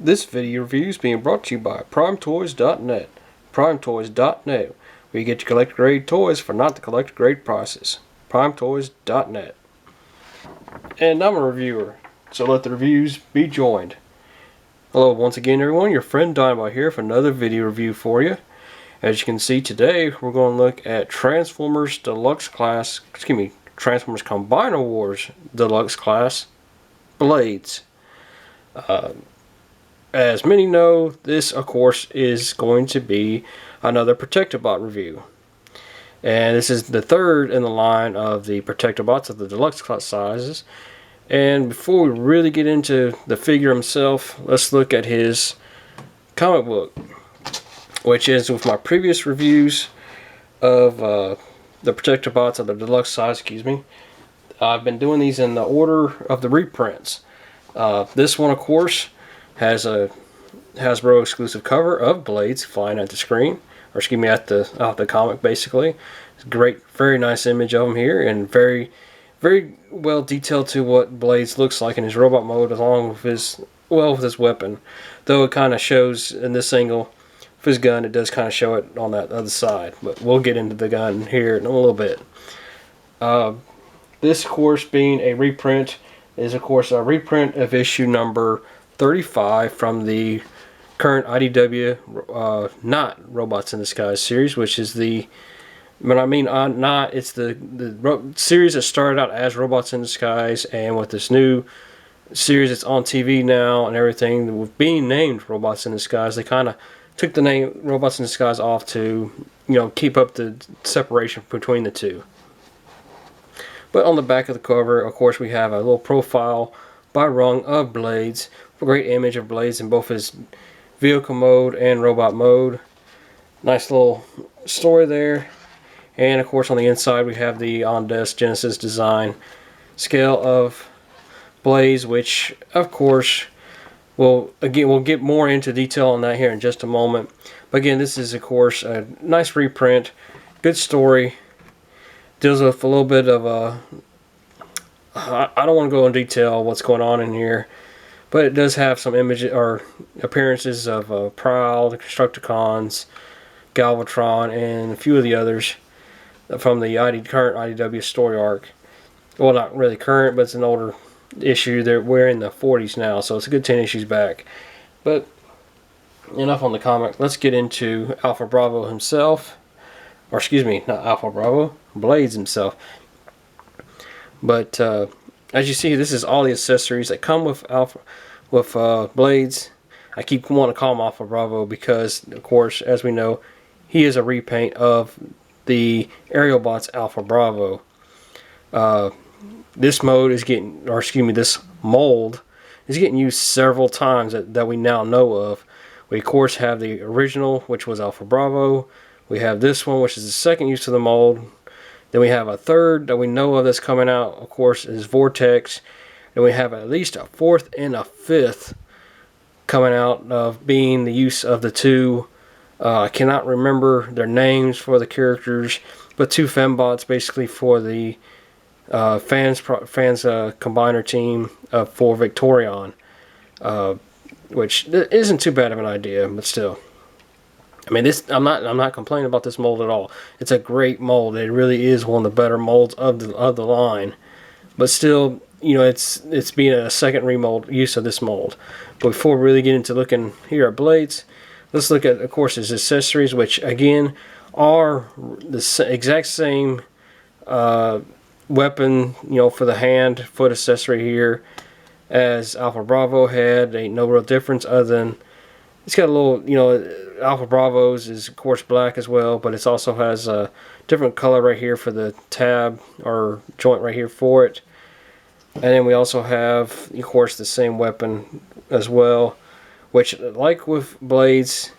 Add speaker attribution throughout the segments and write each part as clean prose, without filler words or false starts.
Speaker 1: This video review is being brought to you by PrimeToys.net. PrimeToys.net, where you get your collector grade toys for not the collector grade prices. PrimeToys.net. And I'm a reviewer, so let the reviews be joined. Hello once again everyone, your friend Dynamite here for another video review for you. As you can see today, we're going to look at Transformers Deluxe Class, Transformers Combiner Wars Deluxe Class Blades. As many know, this of course is going to be another Protectobot review. And this is the third in the line of the Protectobots of the Deluxe class sizes. And before we really get into the figure himself, let's look at his comic book, which is with my previous reviews of the Protectobots of the Deluxe size, I've been doing these in the order of the reprints. This one, of course, has a Hasbro exclusive cover of Blades flying at the screen, or at the comic basically. It's a great, very nice image of him here, and very well detailed to what Blades looks like in his robot mode, along with his weapon. Though it kind of shows in this angle of his gun, it does kind of show it on that other side. But we'll get into the gun here in a little bit. This, of course, being a reprint, is of course a reprint of issue number 35 from the current IDW not Robots in Disguise series, which is it's the series that started out as Robots in Disguise, and with this new series that's on TV now and everything, with being named Robots in Disguise, they kind of took the name Robots in Disguise off to, keep up the separation between the two. But on the back of the cover, of course, we have a little profile by Rung of Blades. A great image of Blades in both his vehicle mode and robot mode. Nice little story there. And of course on the inside we have the on-desk Genesis design scale of Blades, which of course we'll get more into detail on that here in just a moment. But again, this is of course a nice reprint, good story, deals with a little bit of I don't want to go in detail what's going on in here, but it does have some images or appearances of Prowl, the Constructicons, Galvatron, and a few of the others from the current IDW story arc. Well, not really current, but it's an older issue. We're in the 40s now, so it's a good 10 issues back. But enough on the comic. Let's get into Alpha Bravo himself. Or excuse me, not Alpha Bravo, Blades himself. But as you see, this is all the accessories that come with Blades. I keep wanting to call him Alpha Bravo because, of course, as we know, he is a repaint of the Aerialbots Alpha Bravo. This mold is getting used several times that we now know of. We of course have the original, which was Alpha Bravo. We have this one, which is the second use of the mold. Then we have a third that we know of that's coming out, of course, is Vortex. And we have at least a fourth and a fifth coming out of being the use of the two. I cannot remember their names for the characters, but two fembots basically for the fans combiner team for Victorion, which isn't too bad of an idea, but still. I mean, I'm not complaining about this mold at all. It's a great mold. It really is one of the better molds of the line. But still, it's being a second remold use of this mold. But before we really get into looking here at Blades, let's look at, of course, his accessories, which again are the exact same weapon, for the hand foot accessory here as Alpha Bravo had. Ain't no real difference other than it's got a little, Alpha Bravo's is of course black as well, but it also has a different color right here for the tab or joint right here for it. And then we also have, of course, the same weapon as well, which, like with Blades,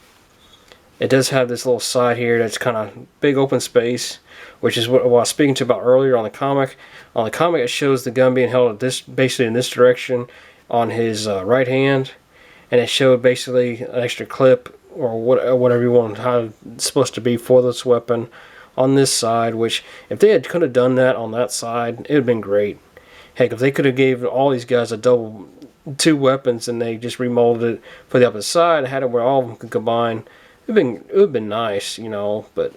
Speaker 1: it does have this little side here that's kind of big open space, which is what I was speaking to about earlier on the comic. On the comic, it shows the gun being held basically in this direction on his right hand. And it showed basically an extra clip or whatever you want, how it's supposed to be for this weapon on this side, which if they could have done that on that side, it would have been great. Heck, if they could have gave all these guys a double two weapons and they just remolded it for the opposite side, had it where all of them could combine. It would have been nice, but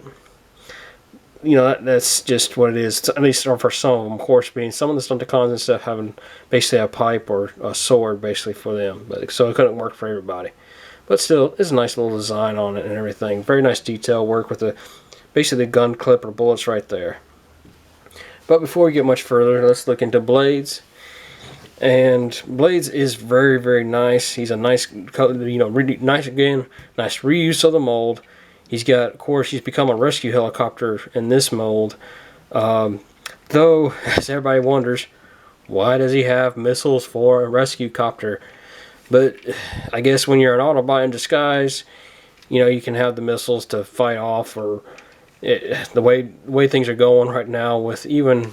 Speaker 1: that's just what it is. At least for some of them, of course, being some of the Stunticons and stuff having basically a pipe or a sword basically for them, but so it couldn't work for everybody. But still, it's a nice little design on it and everything. Very nice detail work with basically the gun clip or bullets right there. But before we get much further, let's look into Blades. And Blades is very, very nice. He's a nice, really nice again, nice reuse of the mold. He's got, of course, he's become a rescue helicopter in this mold. Though, as everybody wonders, why does he have missiles for a rescue copter? But I guess when you're an Autobot in disguise, you can have the missiles to fight off, or the way things are going right now with even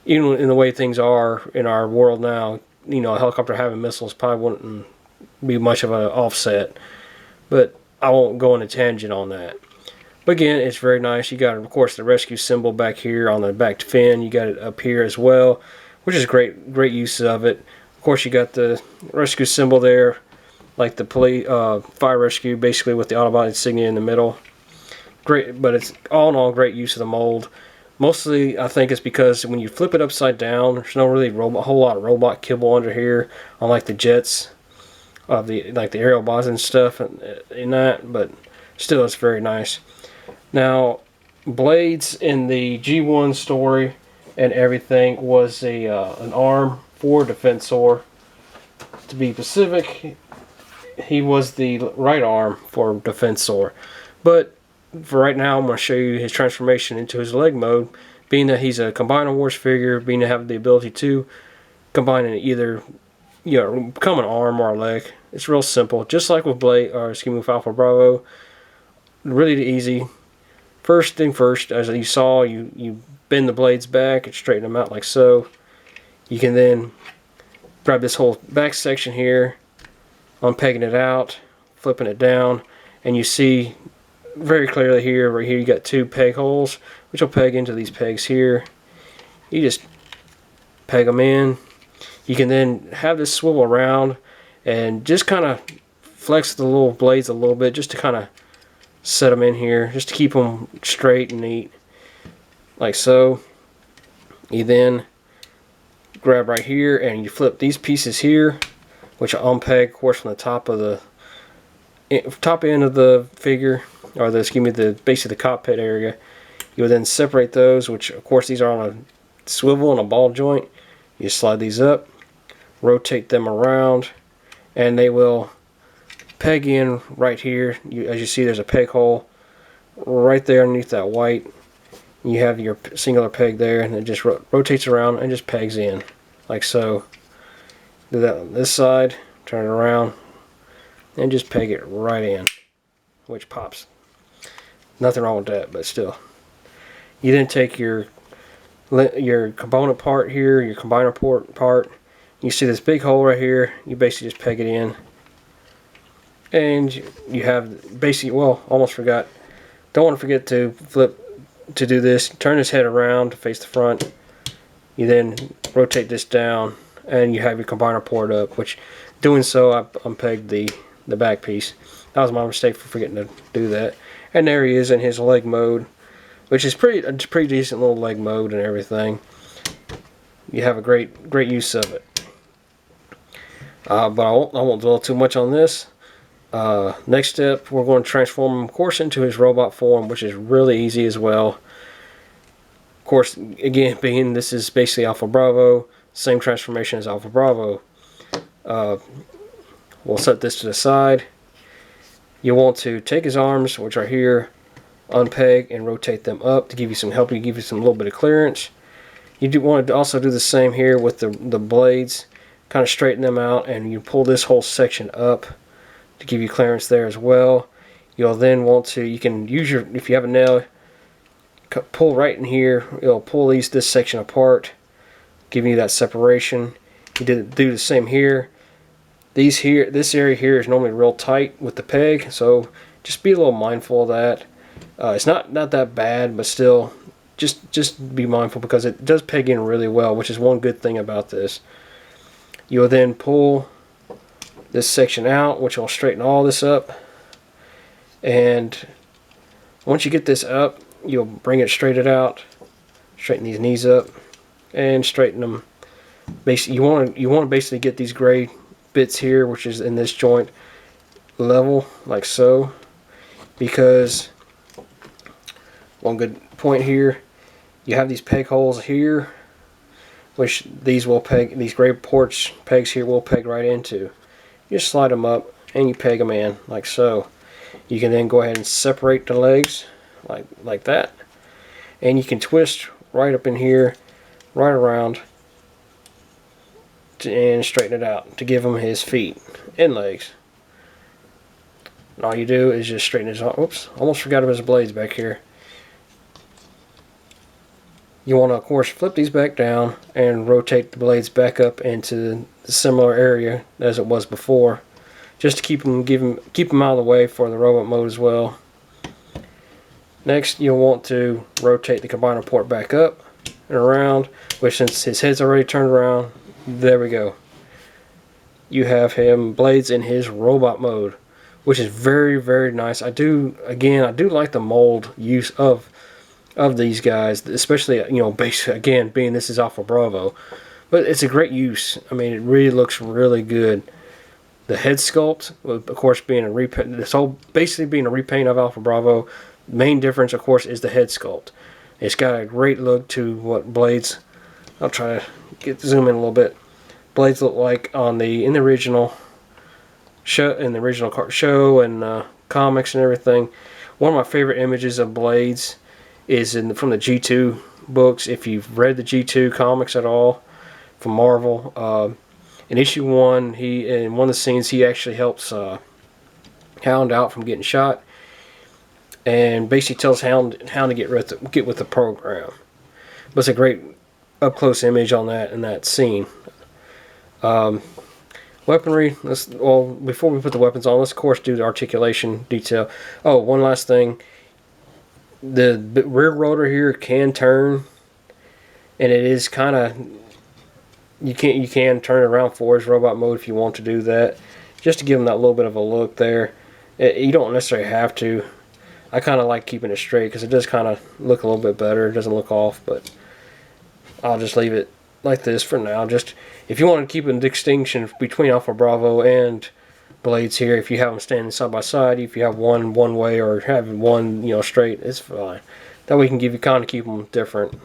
Speaker 1: in the way things are in our world now, a helicopter having missiles probably wouldn't be much of an offset. But I won't go on a tangent on that. But again, it's very nice. You got, of course, the rescue symbol back here on the back fin. You got it up here as well, which is great use of it. Of course, you got the rescue symbol there, like the police, fire rescue, basically with the Autobot insignia in the middle. Great, but it's all in all great use of the mold. Mostly, I think it's because when you flip it upside down, there's no really whole lot of robot kibble under here, unlike the jets of the aerial bots and stuff in that. But still, it's very nice. Now, Blades in the G1 story and everything was an arm for Defensor. To be specific, he was the right arm for Defensor. But for right now, I'm going to show you his transformation into his leg mode, being that he's a Combiner Wars figure, being to have the ability to combine in either, become an arm or a leg. It's real simple, just like with with Alpha Bravo. Really easy. First thing first, as you saw, you bend the blades back and straighten them out like so. You can then grab this whole back section here, unpegging it out, flipping it down, and you see very clearly here, right here, you got two peg holes, which will peg into these pegs here. You just peg them in. You can then have this swivel around and just kind of flex the little blades a little bit, just to kind of set them in here, just to keep them straight and neat, like so. You then grab right here and you flip these pieces here, which will unpeg, of course, from the top end of the figure, or basically the cockpit area. You will then separate those, which of course these are on a swivel and a ball joint. You slide these up, rotate them around, and they will peg in right here. As you see, there's a peg hole right there underneath that white. You have your singular peg there, and it just rotates around and just pegs in, like so. Do that on this side, turn it around, and just peg it right in, which pops. Nothing wrong with that, but still. You then take your component part here, your combiner part. You see this big hole right here. You basically just peg it in, and you have basically, well, almost forgot. Don't want to forget to to do this. Turn this head around to face the front. You then rotate this down, and you have your combiner port up. Which, doing so, I unpegged the back piece. That was my mistake for forgetting to do that. And there he is in his leg mode, which is a pretty decent little leg mode and everything. You have a great use of it. But I won't dwell too much on this. Next step, we're going to transform him, of course, into his robot form, which is really easy as well. Of course, again, being this is basically Alpha Bravo, same transformation as Alpha Bravo. We'll set this to the side. You want to take his arms, which are here, unpeg and rotate them up to give you some help, to give you some little bit of clearance. You do want to also do the same here with the blades, kind of straighten them out, and you pull this whole section up to give you clearance there as well. You'll then want to, you can use if you have a nail, pull right in here. It'll pull this section apart, giving you that separation. You do the same here. This area here is normally real tight with the peg, so just be a little mindful of that. It's not that bad, but still, just be mindful because it does peg in really well, which is one good thing about this. You will then pull this section out, which will straighten all this up. And once you get this up, you'll bring it straightened out, straighten these knees up, and straighten them. Basically, you want to basically get these gray bits here, which is in this joint, level, like so, because one good point here, you have these peg holes here, which these gray porch pegs here will peg right into. You just slide them up and you peg them in like so. You can then go ahead and separate the legs like that, and you can twist right up in here, right around, and straighten it out to give him his feet and legs. And all you do is just straighten his arm. Oops, almost forgot about his blades back here. You want to, of course, flip these back down and rotate the blades back up into the similar area as it was before, just to keep them out of the way for the robot mode as well. Next, you'll want to rotate the combiner port back up and around, which, since his head's already turned around, there we go. You have him blades in his robot mode, which is very, very nice. I do like the mold use of these guys, especially, you know, again, being this is Alpha Bravo, but it's a great use. I mean, it really looks really good. The head sculpt, of course, being a repaint, this whole basically being a repaint of Alpha Bravo. Main difference, of course, is the head sculpt. It's got a great look to what Blades. I'll try to zoom in a little bit. Blades look like in the original show, and comics and everything. One of my favorite images of Blades is from the G2 books. If you've read the G2 comics at all from Marvel, in issue 1, in one of the scenes he actually helps Hound out from getting shot, and basically tells Hound to get with the program. But it's a great up close image on that in that scene. Weaponry. Before we put the weapons on, let's of course do the articulation detail. Oh, one last thing. The rear rotor here can turn, and it is kind of, you can turn it around for his robot mode if you want to do that, just to give him that little bit of a look there. You don't necessarily have to. I kind of like keeping it straight because it does kind of look a little bit better. It doesn't look off, but I'll just leave it like this for now. Just if you want to keep a distinction between Alpha Bravo and Blades here, if you have them standing side by side, if you have one way or having one, you know, straight, it's fine. That way you can kind of keep them different,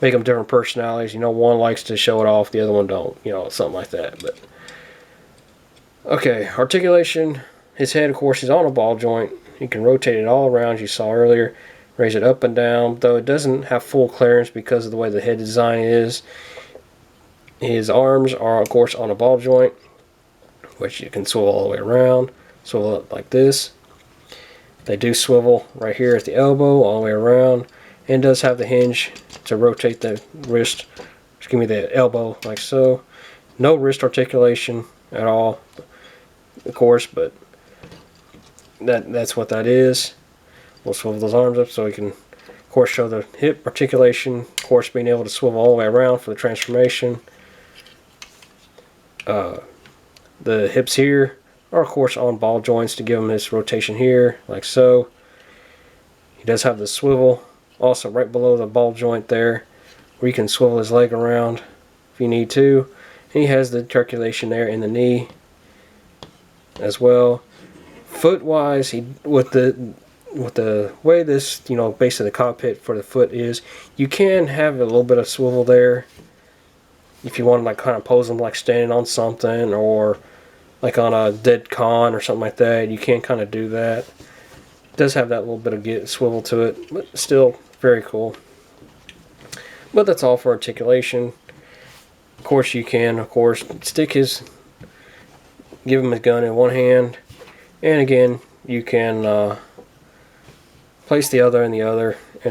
Speaker 1: make them different personalities. You know, one likes to show it off, the other one don't. You know, something like that. But okay, articulation. His head, of course, is on a ball joint. You can rotate it all around, as you saw earlier. Raise it up and down, though it doesn't have full clearance because of the way the head design is. His arms are, of course, on a ball joint, which you can swivel all the way around, swivel it like this. They do swivel right here at the elbow, all the way around, and does have the hinge to rotate the wrist, excuse me, the elbow, like so. No wrist articulation at all, of course, but that's what that is. We'll swivel those arms up so we can, of course, show the hip articulation, of course, being able to swivel all the way around for the transformation. The hips here are, of course, on ball joints to give him this rotation here, like so. He does have the swivel also right below the ball joint there, where you can swivel his leg around if you need to. And he has the articulation there in the knee as well. Foot wise, with the way this, you know, base of the cockpit for the foot is, you can have a little bit of swivel there if you want to, like, kind of pose them like standing on something, or like on a dead con or something like that. You can kind of do that. It does have that little bit of swivel to it, but still very cool. But that's all for articulation. Of course, you can, of course, give him his gun in one hand, and again, you can place the other in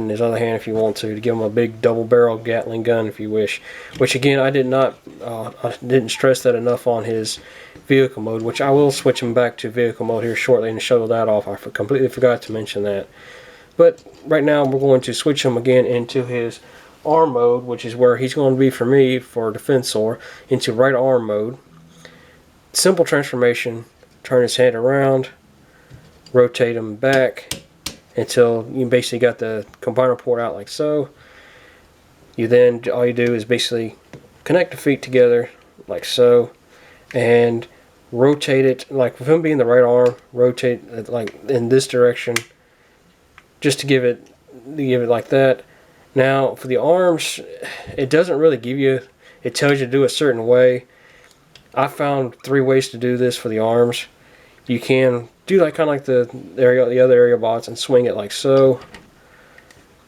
Speaker 1: his other hand if you want to give him a big double-barrel Gatling gun if you wish. Which again, I didn't stress that enough on his vehicle mode, which I will switch him back to vehicle mode here shortly and show that off. I completely forgot to mention that. But right now, we're going to switch him again into his arm mode, which is where he's going to be for me for Defensor, into right arm mode. Simple transformation, turn his head around, rotate him back until you basically got the combiner port out like so. You then, all you do is basically connect the feet together like so, and rotate it, like with him being the right arm, rotate it like in this direction, just to give it like that. Now for the arms, it doesn't really give you, it tells you to do a certain way. I found 3 ways to do this for the arms. You can do like kind of like the other aerial bots and swing it like so,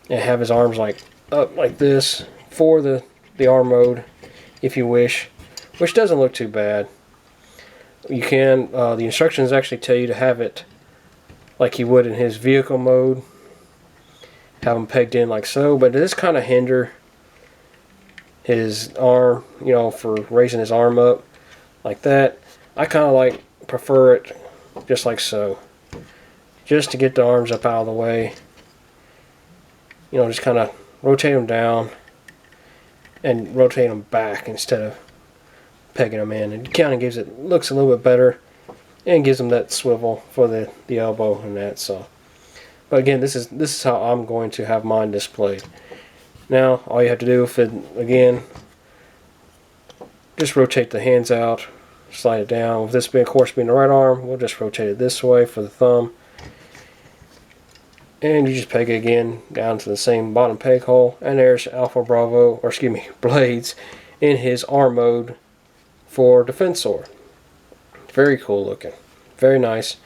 Speaker 1: and have his arms like up like this for the arm mode if you wish, which doesn't look too bad. You can, the instructions actually tell you to have it like you would in his vehicle mode, have him pegged in like so, but it does kind of hinder his arm, for raising his arm up like that. I kind of prefer it just like so, just to get the arms up out of the way. Just kind of rotate them down and rotate them back instead of pegging them in. It kind of looks a little bit better and gives them that swivel for the elbow and that. So, but again, this is how I'm going to have mine displayed. Now all you have to do with it, again, just rotate the hands out, slide it down. With this being, of course, being the right arm, we'll just rotate it this way for the thumb. And you just peg it again down to the same bottom peg hole. And there's Blades in his arm mode for Defensor. Very cool looking. Very nice.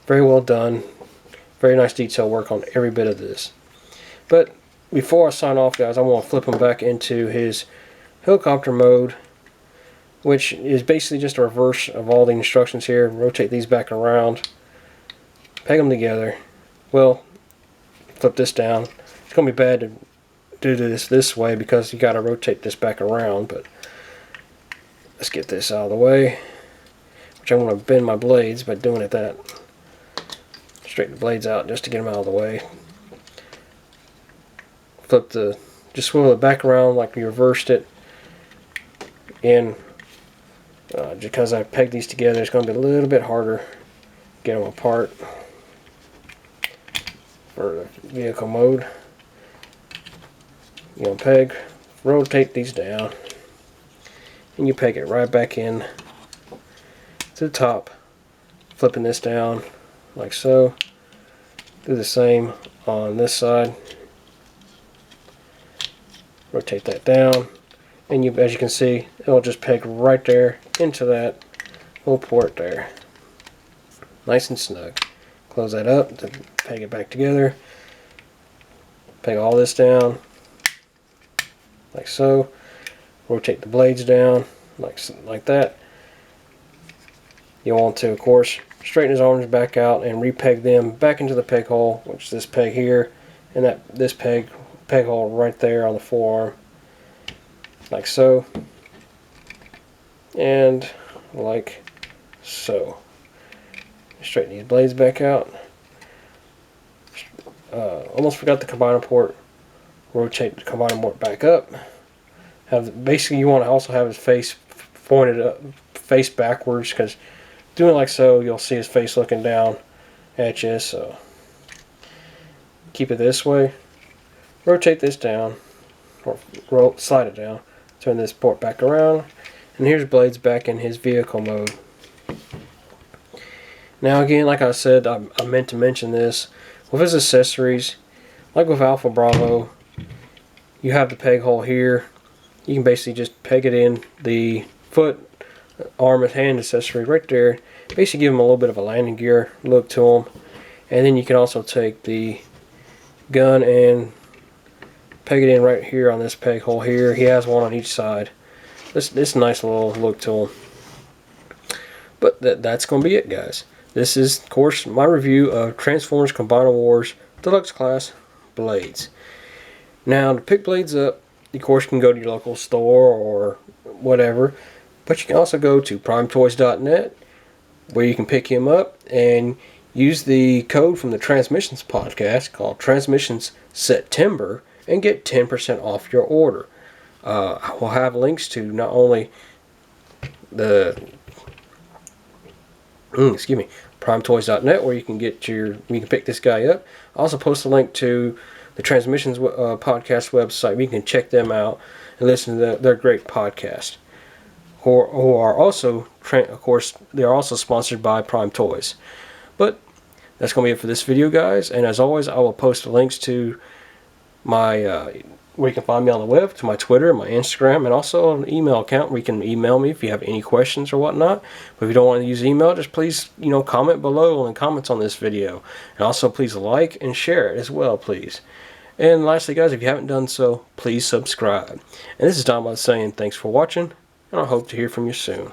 Speaker 1: Very well done. Very nice detail work on every bit of this. But before I sign off, guys, I want to flip him back into his helicopter mode, which is basically just a reverse of all the instructions here. Rotate these back around, peg them together. Well, flip this down. It's going to be bad to do this way because you got to rotate this back around, but let's get this out of the way, which I'm going to bend my blades by doing it that. Straighten the blades out just to get them out of the way. Just swivel it back around like we reversed it. And just because I pegged these together, it's going to be a little bit harder to get them apart for the vehicle mode. Peg, rotate these down, and you peg it right back in to the top, flipping this down like so. Do the same on this side. Rotate that down, and as you can see, it'll just peg right there into that little port there. Nice and snug. Close that up to peg it back together. Peg all this down like so. Rotate the blades down like that. You want to, of course, straighten his arms back out and repeg them back into the peg hole, which is this peg here, and this peg hole right there on the forearm, like so, and like so. Straighten these blades back out. Almost forgot the combiner port. Rotate the combiner port back up. Basically, you want to also have his face pointed up, face backwards, because doing like so, you'll see his face looking down at you. So keep it this way. Rotate this down, or slide it down. Turn this port back around, and here's Blades back in his vehicle mode. Now again, like I said, I meant to mention this, with his accessories, like with Alpha Bravo, you have the peg hole here. You can basically just peg it in the foot, arm, and hand accessory right there. Basically give him a little bit of a landing gear look to him. And then you can also take the gun and peg it in right here on this peg hole here. He has one on each side. This nice little look to him. But that's going to be it, guys. This is, of course, my review of Transformers Combiner Wars Deluxe Class Blades. Now, to pick Blades up, of course, you can go to your local store or whatever, but you can also go to primetoys.net, where you can pick him up and use the code from the Transmissions podcast called Transmissions September, and get 10% off your order. I will have links to not only the primetoys.net, where you can pick this guy up. I also post a link to the Transmissions podcast website. You can check them out and listen to their great podcast. Who are also, of course, they are also sponsored by Prime Toys. But that's going to be it for this video, guys. And as always, I will post links to my where you can find me on the web, to my Twitter, my Instagram, and also an email account where you can email me if you have any questions or whatnot. But if you don't want to use email, just please, comment below in the comments on this video. And also please like and share it as well, please. And lastly, guys, if you haven't done so, please subscribe. And this is Don saying thanks for watching, and I hope to hear from you soon.